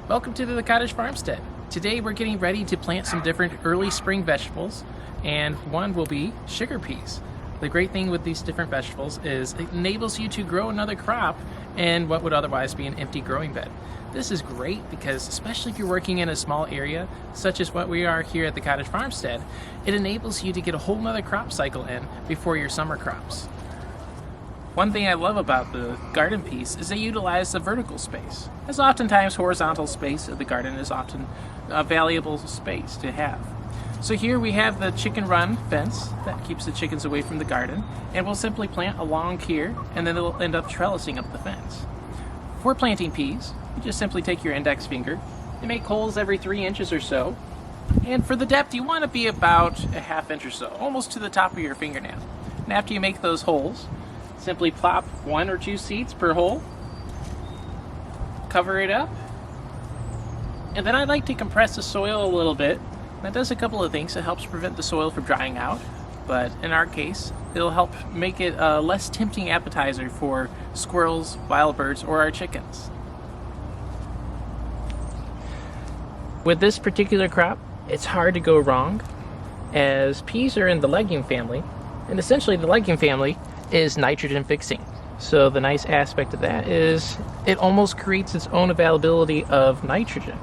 Welcome to the cottage farmstead. Today we're getting ready to plant some different early spring vegetables, and one will be sugar peas. The great thing with these different vegetables is it enables you to grow another crop in what would otherwise be an empty growing bed. This is great because especially if you're working in a small area, such as what we are here at the cottage farmstead, it enables you to get a whole nother crop cycle in before your summer crops. One thing I love about the garden piece is they utilize the vertical space, as oftentimes horizontal space of the garden is often a valuable space to have. So here we have the chicken run fence that keeps the chickens away from the garden, and we'll simply plant along here and then it'll end up trellising up the fence. For planting peas, you just simply take your index finger and make holes every 3 inches or so, and for the depth you want to be about a ½ inch or so, almost to the top of your fingernail. And after you make those holes, simply plop 1 or 2 seeds per hole, cover it up, and then I like to compress the soil a little bit. That does a couple of things. It helps prevent the soil from drying out, but in our case, it'll help make it a less tempting appetizer for squirrels, wild birds, or our chickens. With this particular crop, it's hard to go wrong, as peas are in the legume family, and essentially the legume family is nitrogen fixing. So the nice aspect of that is it almost creates its own availability of nitrogen.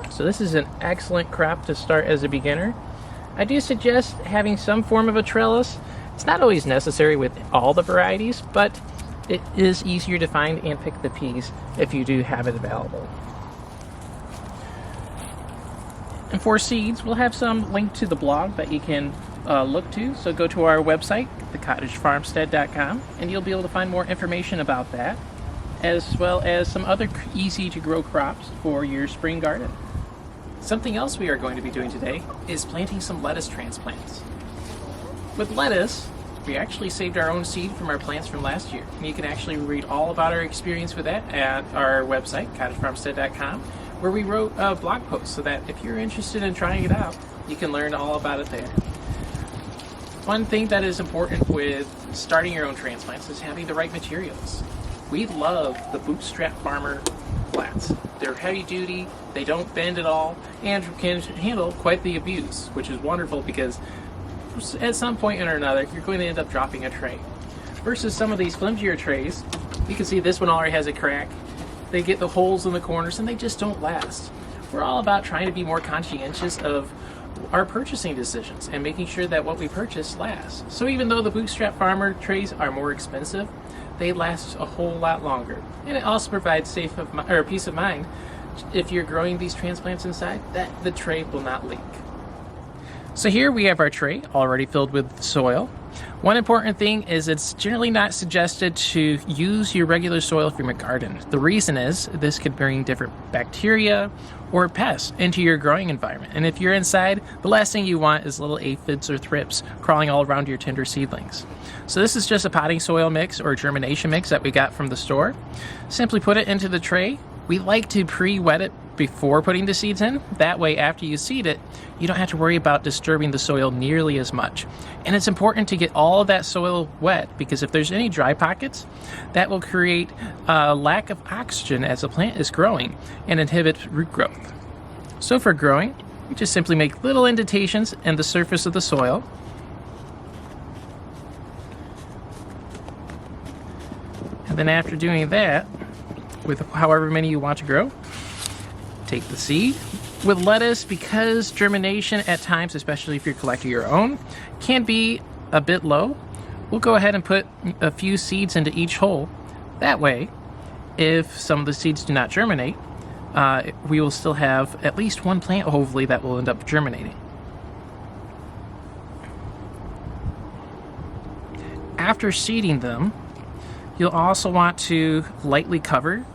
So this is an excellent crop to start as a beginner. I do suggest having some form of a trellis. It's not always necessary with all the varieties, but it is easier to find and pick the peas if you do have it available. And for seeds, we'll have some link to the blog that you can look to. So go to our website, thecottagefarmstead.com, and you'll be able to find more information about that, as well as some other easy to grow crops for your spring garden. Something else we are going to be doing today is planting some lettuce transplants. With lettuce, we actually saved our own seed from our plants from last year. And you can actually read all about our experience with that at our website, cottagefarmstead.com, where we wrote a blog post so that if you're interested in trying it out, you can learn all about it there. One thing that is important with starting your own transplants is having the right materials. We love the Bootstrap Farmer flats. They're heavy duty, they don't bend at all, and can handle quite the abuse, which is wonderful because at some point or another, you're going to end up dropping a tray. Versus some of these flimsier trays, you can see this one already has a crack. They get the holes in the corners and they just don't last. We're all about trying to be more conscientious of our purchasing decisions and making sure that what we purchase lasts. So even though the Bootstrap Farmer trays are more expensive, they last a whole lot longer. And it also provides peace of mind if you're growing these transplants inside that the tray will not leak. So here we have our tray already filled with soil. One important thing is it's generally not suggested to use your regular soil from your garden. The reason is this could bring different bacteria or pests into your growing environment. And if you're inside, the last thing you want is little aphids or thrips crawling all around your tender seedlings. So this is just a potting soil mix or germination mix that we got from the store. Simply put it into the tray. We like to pre-wet it before putting the seeds in. That way, after you seed it, you don't have to worry about disturbing the soil nearly as much. And it's important to get all of that soil wet because if there's any dry pockets, that will create a lack of oxygen as the plant is growing and inhibit root growth. So for growing, you just simply make little indentations in the surface of the soil. And then after doing that, with however many you want to grow, take the seed. With lettuce, because germination at times, especially if you're collecting your own, can be a bit low, we'll go ahead and put a few seeds into each hole. That way, if some of the seeds do not germinate, we will still have at least one plant, hopefully, that will end up germinating. After seeding them, you'll also want to lightly cover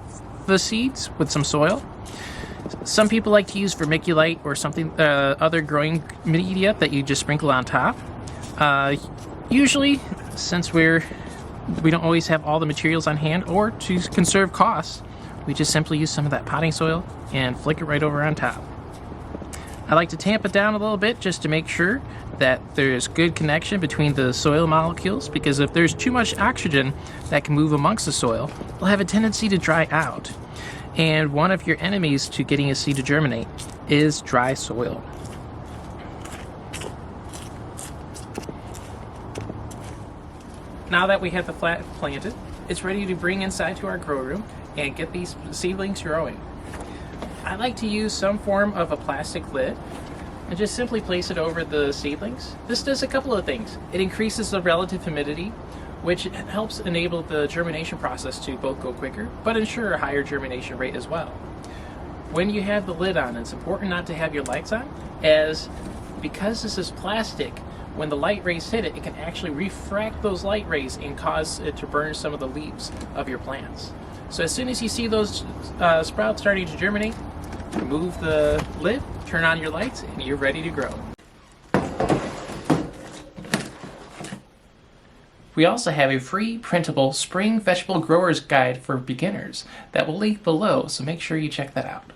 the seeds with some soil. Some people like to use vermiculite or something, other growing media that you just sprinkle on top. Usually, since we don't always have all the materials on hand, or to conserve costs, we just simply use some of that potting soil and flick it right over on top. I like to tamp it down a little bit just to make sure that there's good connection between the soil molecules, because if there's too much oxygen that can move amongst the soil, it'll have a tendency to dry out. And one of your enemies to getting a seed to germinate is dry soil. Now that we have the flat planted, it's ready to bring inside to our grow room and get these seedlings growing. I like to use some form of a plastic lid and just simply place it over the seedlings. This does a couple of things. It increases the relative humidity, which helps enable the germination process to both go quicker, but ensure a higher germination rate as well. When you have the lid on, it's important not to have your lights on, as because this is plastic, when the light rays hit it, it can actually refract those light rays and cause it to burn some of the leaves of your plants. So as soon as you see those sprouts starting to germinate, remove the lid, turn on your lights, and you're ready to grow. We also have a free printable spring vegetable growers guide for beginners that will link below, so make sure you check that out.